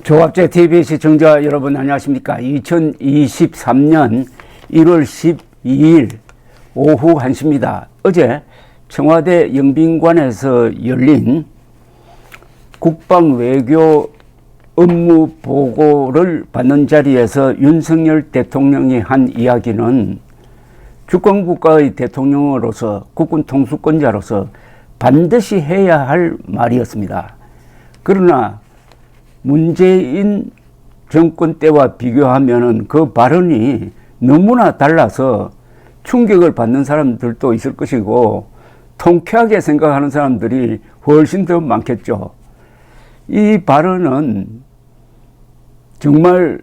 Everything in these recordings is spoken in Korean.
조갑제 TV 시청자 여러분 안녕하십니까. 2023년 1월 12일 오후 1시입니다. 어제 청와대 영빈관에서 열린 국방외교 업무 보고를 받는 자리에서 윤석열 대통령이 한 이야기는 주권국가의 대통령으로서 국군 통수권자로서 반드시 해야 할 말이었습니다. 그러나 문재인 정권 때와 비교하면은 그 발언이 너무나 달라서 충격을 받는 사람들도 있을 것이고 통쾌하게 생각하는 사람들이 훨씬 더 많겠죠. 이 발언은 정말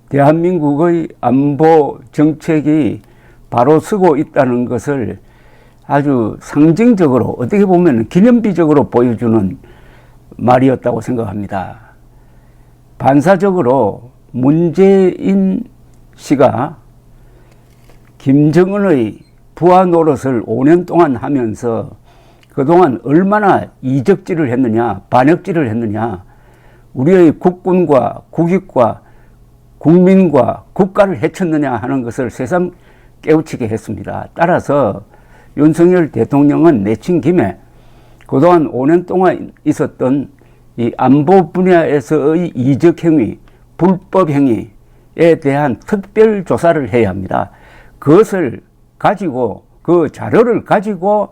대한민국의 안보 정책이 바로 서고 있다는 것을 아주 상징적으로 어떻게 보면 기념비적으로 보여주는 말이었다고 생각합니다. 반사적으로 문재인 씨가 김정은의 부하 노릇을 5년 동안 하면서 그동안 얼마나 이적질을 했느냐, 반역질을 했느냐, 우리의 국군과 국익과 국민과 국가를 해쳤느냐 하는 것을 새삼 깨우치게 했습니다. 따라서 윤석열 대통령은 내친 김에 그동안 5년 동안 있었던 이 안보 분야에서의 이적 행위, 불법 행위에 대한 특별 조사를 해야 합니다. 그것을 가지고 그 자료를 가지고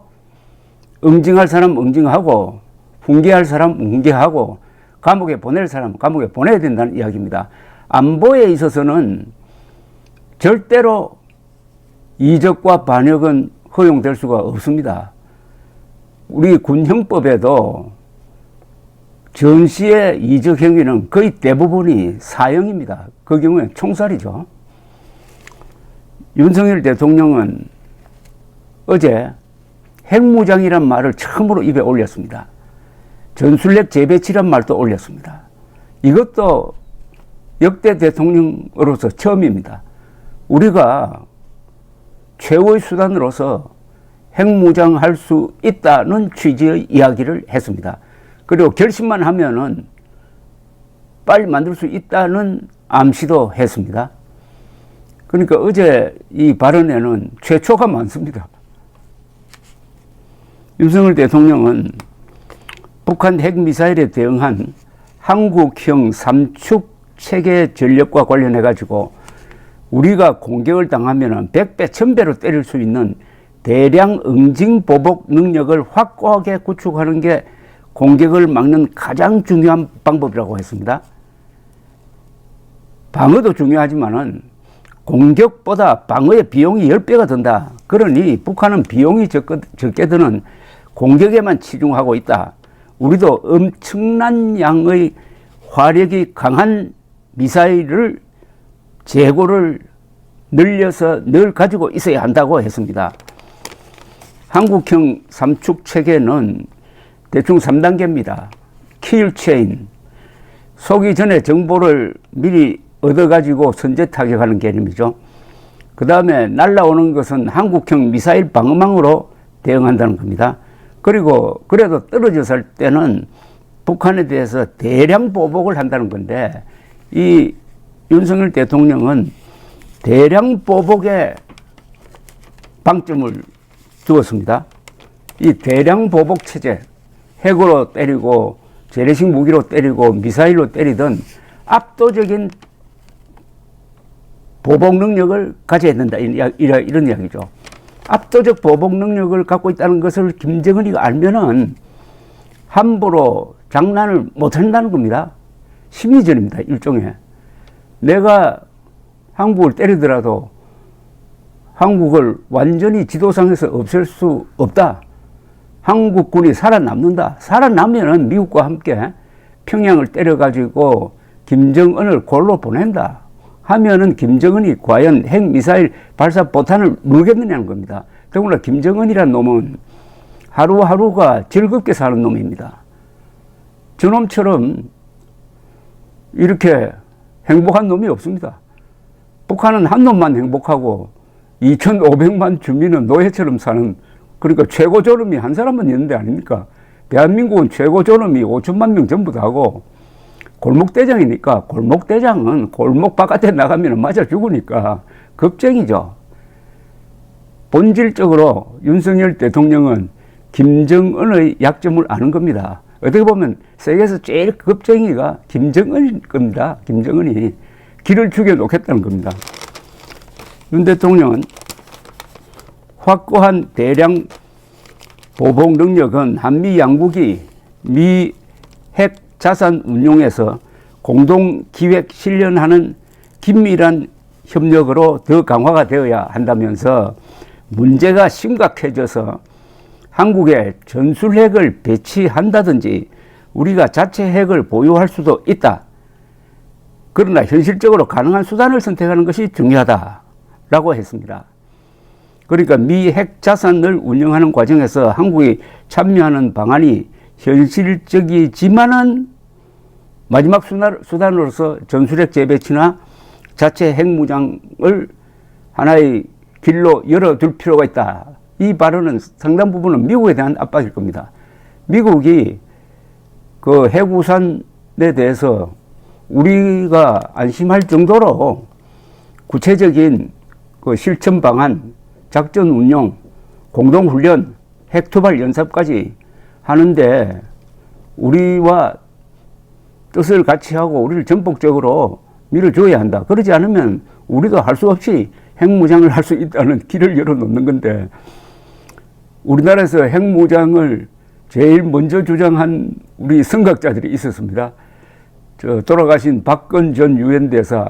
응징할 사람 응징하고 훈계할 사람 훈계하고 감옥에 보낼 사람 감옥에 보내야 된다는 이야기입니다. 안보에 있어서는 절대로 이적과 반역은 허용될 수가 없습니다. 우리 군형법에도 전시의 이적 행위는 거의 대부분이 사형입니다. 그 경우에 총살이죠. 윤석열 대통령은 어제 핵무장이란 말을 처음으로 입에 올렸습니다. 전술핵 재배치란 말도 올렸습니다. 이것도 역대 대통령으로서 처음입니다. 우리가 최후의 수단으로서 핵무장할 수 있다는 취지의 이야기를 했습니다. 그리고 결심만 하면은 빨리 만들 수 있다는 암시도 했습니다. 그러니까 어제 이 발언에는 최초가 많습니다. 윤석열 대통령은 북한 핵미사일에 대응한 한국형 삼축 체계 전력과 관련해 가지고 우리가 공격을 당하면은 100배, 1000배로 때릴 수 있는 대량 응징 보복 능력을 확고하게 구축하는 게 공격을 막는 가장 중요한 방법이라고 했습니다. 방어도 중요하지만은 공격보다 방어의 비용이 10배가 든다. 그러니 북한은 비용이 적게 드는 공격에만 치중하고 있다. 우리도 엄청난 양의 화력이 강한 미사일을 재고를 늘려서 늘 가지고 있어야 한다고 했습니다. 한국형 삼축 체계는 대충 3단계입니다. 킬체인, 쏘기 전에 정보를 미리 얻어가지고 선제 타격하는 개념이죠. 그 다음에 날라오는 것은 한국형 미사일 방어망으로 대응한다는 겁니다. 그리고 그래도 떨어졌을 때는 북한에 대해서 대량 보복을 한다는 건데 이 윤석열 대통령은 대량 보복에 방점을 두었습니다. 이 대량 보복 체제, 핵으로 때리고 재래식 무기로 때리고 미사일로 때리든 압도적인 보복 능력을 가져야 된다. 이런 이야기죠. 압도적 보복 능력을 갖고 있다는 것을 김정은이가 알면은 함부로 장난을 못 한다는 겁니다. 심리전입니다. 일종의. 내가 한국을 때리더라도 한국을 완전히 지도상에서 없앨 수 없다. 한국군이 살아남는다. 살아나면은 미국과 함께 평양을 때려가지고 김정은을 골로 보낸다. 하면은 김정은이 과연 핵미사일 발사 포탄을 누르겠느냐는 겁니다. 더구나 김정은이란 놈은 하루하루가 즐겁게 사는 놈입니다. 저놈처럼 이렇게 행복한 놈이 없습니다. 북한은 한 놈만 행복하고 2,500만 주민은 노예처럼 사는, 그러니까 최고 존엄이 한 사람만 있는 데 아닙니까? 대한민국은 최고 존엄이 5천만 명 전부 다고 골목대장이니까 골목대장은 골목 바깥에 나가면 맞아 죽으니까 겁쟁이죠. 본질적으로 윤석열 대통령은 김정은의 약점을 아는 겁니다. 어떻게 보면 세계에서 제일 겁쟁이가 김정은일 겁니다. 김정은이 기를 죽여놓겠다는 겁니다. 윤 대통령은 확고한 대량 보복 능력은 한미 양국이 미 핵 자산 운용에서 공동 기획 실현하는 긴밀한 협력으로 더 강화가 되어야 한다면서 문제가 심각해져서 한국에 전술핵을 배치한다든지 우리가 자체 핵을 보유할 수도 있다. 그러나 현실적으로 가능한 수단을 선택하는 것이 중요하다라고 했습니다. 그러니까 미 핵 자산을 운영하는 과정에서 한국이 참여하는 방안이 현실적이지만은 마지막 수단으로서 전술핵 재배치나 자체 핵무장을 하나의 길로 열어둘 필요가 있다. 이 발언은 상당 부분은 미국에 대한 압박일 겁니다. 미국이 그 핵우산에 대해서 우리가 안심할 정도로 구체적인 그 실천 방안, 작전 운용, 공동훈련, 핵투발 연습까지 하는데 우리와 뜻을 같이 하고 우리를 전폭적으로 밀어줘야 한다. 그러지 않으면 우리도 할 수 없이 핵무장을 할 수 있다는 길을 열어놓는 건데 우리나라에서 핵무장을 제일 먼저 주장한 우리 선각자들이 있었습니다. 저 돌아가신 박근 전 유엔 대사,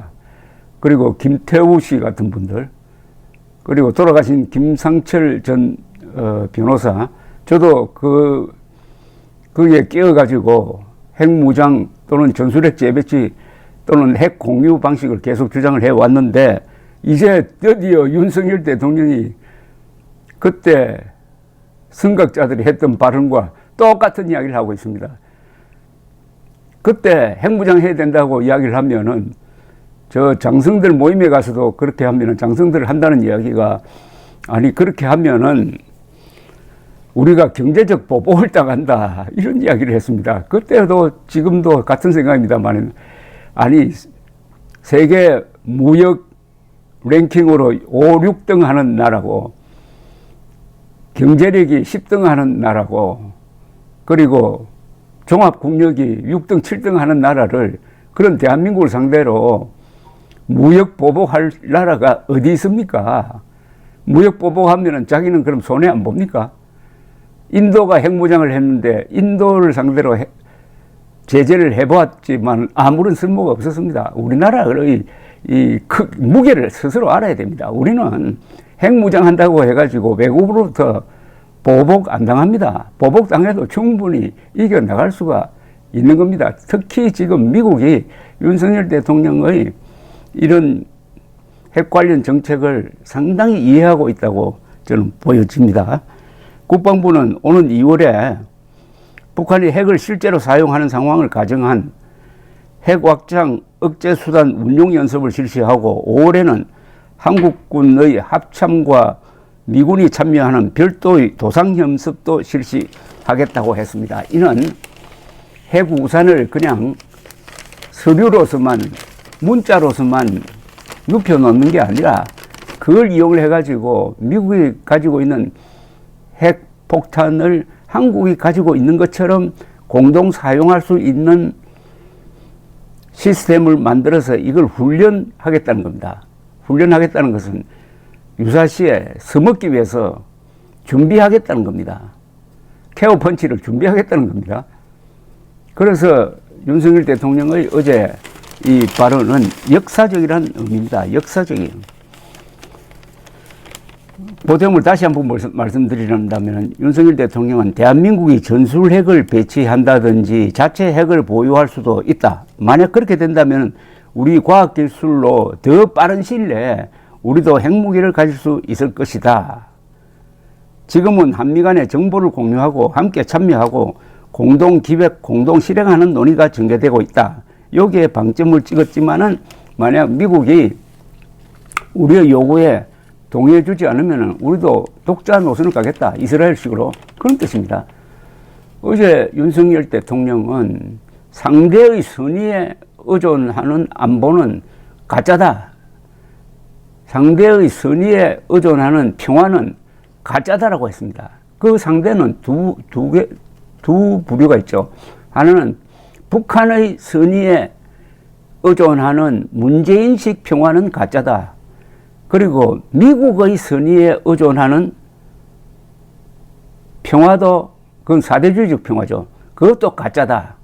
그리고 김태우 씨 같은 분들, 그리고 돌아가신 김상철 전 변호사, 저도 거기에 끼어가지고 핵무장 또는 전술핵 재배치 또는 핵 공유 방식을 계속 주장을 해왔는데 이제 드디어 윤석열 대통령이 그때 선각자들이 했던 발언과 똑같은 이야기를 하고 있습니다. 그때 핵무장 해야 된다고 이야기를 하면은 저 장성들 모임에 가서도 그렇게 하면은 장성들을 한다는 이야기가 아니 그렇게 하면은 우리가 경제적 보복을 당한다 이런 이야기를 했습니다. 그때도 지금도 같은 생각입니다만 아니 세계 무역 랭킹으로 5, 6등 하는 나라고 경제력이 10등 하는 나라고 그리고 종합국력이 6등, 7등 하는 나라를 그런 대한민국을 상대로 무역 보복할 나라가 어디 있습니까? 무역 보복하면은 자기는 그럼 손해 안 봅니까? 인도가 핵무장을 했는데 인도를 상대로 제재를 해보았지만 아무런 쓸모가 없었습니다. 우리나라의 이 무게를 스스로 알아야 됩니다. 우리는 핵무장한다고 해가지고 외국으로부터 보복 안 당합니다. 보복 당해도 충분히 이겨나갈 수가 있는 겁니다. 특히 지금 미국이 윤석열 대통령의 이런 핵 관련 정책을 상당히 이해하고 있다고 저는 보여집니다. 국방부는 오는 2월에 북한이 핵을 실제로 사용하는 상황을 가정한 핵 확장 억제 수단 운용 연습을 실시하고 5월에는 한국군의 합참과 미군이 참여하는 별도의 도상 연습도 실시하겠다고 했습니다. 이는 핵 우산을 그냥 서류로서만 문자로서만 눕혀놓는 게 아니라 그걸 이용을 해가지고 미국이 가지고 있는 핵 폭탄을 한국이 가지고 있는 것처럼 공동 사용할 수 있는 시스템을 만들어서 이걸 훈련하겠다는 겁니다. 훈련하겠다는 것은 유사시에 써먹기 위해서 준비하겠다는 겁니다. 케어 펀치를 준비하겠다는 겁니다. 그래서 윤석열 대통령의 어제 이 발언은 역사적이라는 의미입니다. 역사적인. 보탬을 다시 한번 말씀드리려면 윤석열 대통령은 대한민국이 전술핵을 배치한다든지 자체 핵을 보유할 수도 있다. 만약 그렇게 된다면 우리 과학기술로 더 빠른 시일 내에 우리도 핵무기를 가질 수 있을 것이다. 지금은 한미 간에 정보를 공유하고 함께 참여하고 공동 기획, 공동 실행하는 논의가 전개되고 있다. 여기에 방점을 찍었지만은 만약 미국이 우리의 요구에 동의해주지 않으면 우리도 독자 노선을 가겠다. 이스라엘식으로. 그런 뜻입니다. 어제 윤석열 대통령은 상대의 선의에 의존하는 안보는 가짜다. 상대의 선의에 의존하는 평화는 가짜다라고 했습니다. 그 상대는 두 부류가 있죠. 하나는 북한의 선의에 의존하는 문재인식 평화는 가짜다. 그리고 미국의 선의에 의존하는 평화도 그건 사대주의적 평화죠. 그것도 가짜다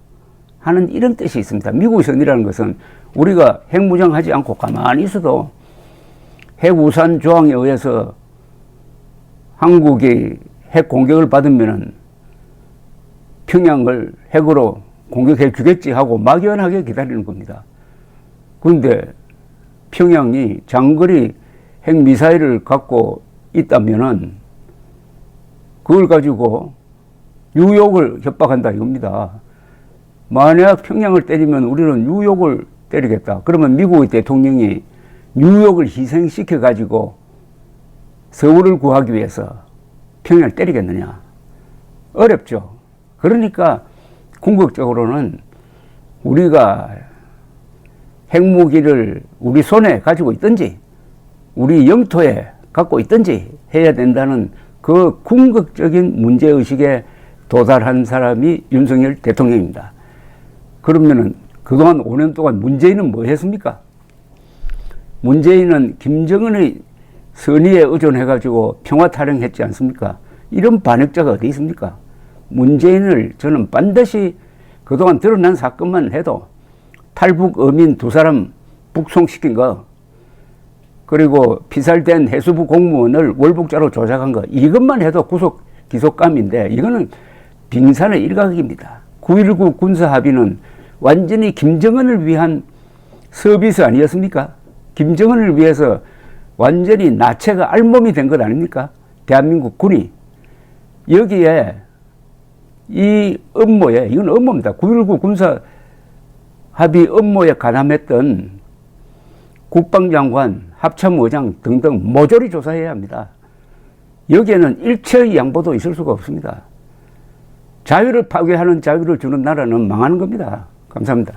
하는 이런 뜻이 있습니다. 미국의 선의라는 것은 우리가 핵무장하지 않고 가만히 있어도 핵우산 조항에 의해서 한국이 핵 공격을 받으면은 평양을 핵으로 공격해 주겠지 하고 막연하게 기다리는 겁니다. 그런데 평양이 장거리 핵미사일을 갖고 있다면은 그걸 가지고 뉴욕을 협박한다 이겁니다. 만약 평양을 때리면 우리는 뉴욕을 때리겠다. 그러면 미국의 대통령이 뉴욕을 희생시켜 가지고 서울을 구하기 위해서 평양을 때리겠느냐? 어렵죠. 그러니까 궁극적으로는 우리가 핵무기를 우리 손에 가지고 있든지 우리 영토에 갖고 있든지 해야 된다는 그 궁극적인 문제의식에 도달한 사람이 윤석열 대통령입니다. 그러면은 그동안 5년 동안 문재인은 뭐 했습니까? 문재인은 김정은의 선의에 의존해가지고 평화 타령했지 않습니까? 이런 반역자가 어디 있습니까? 문재인을 저는 반드시 그동안 드러난 사건만 해도 탈북 어민 2사람 북송시킨 거, 그리고 피살된 해수부 공무원을 월북자로 조작한 거, 이것만 해도 기속감인데 이거는 빙산의 일각입니다. 9.19 군사합의는 완전히 김정은을 위한 서비스 아니었습니까? 김정은을 위해서 완전히 나체가 알몸이 된 것 아닙니까? 대한민국 군이. 여기에 이 업무에, 이건 업무입니다. 9.19 군사합의 업무에 가담했던 국방장관, 합참의장 등등 모조리 조사해야 합니다. 여기에는 일체의 양보도 있을 수가 없습니다. 자유를 파괴하는 자유를 주는 나라는 망하는 겁니다. 감사합니다.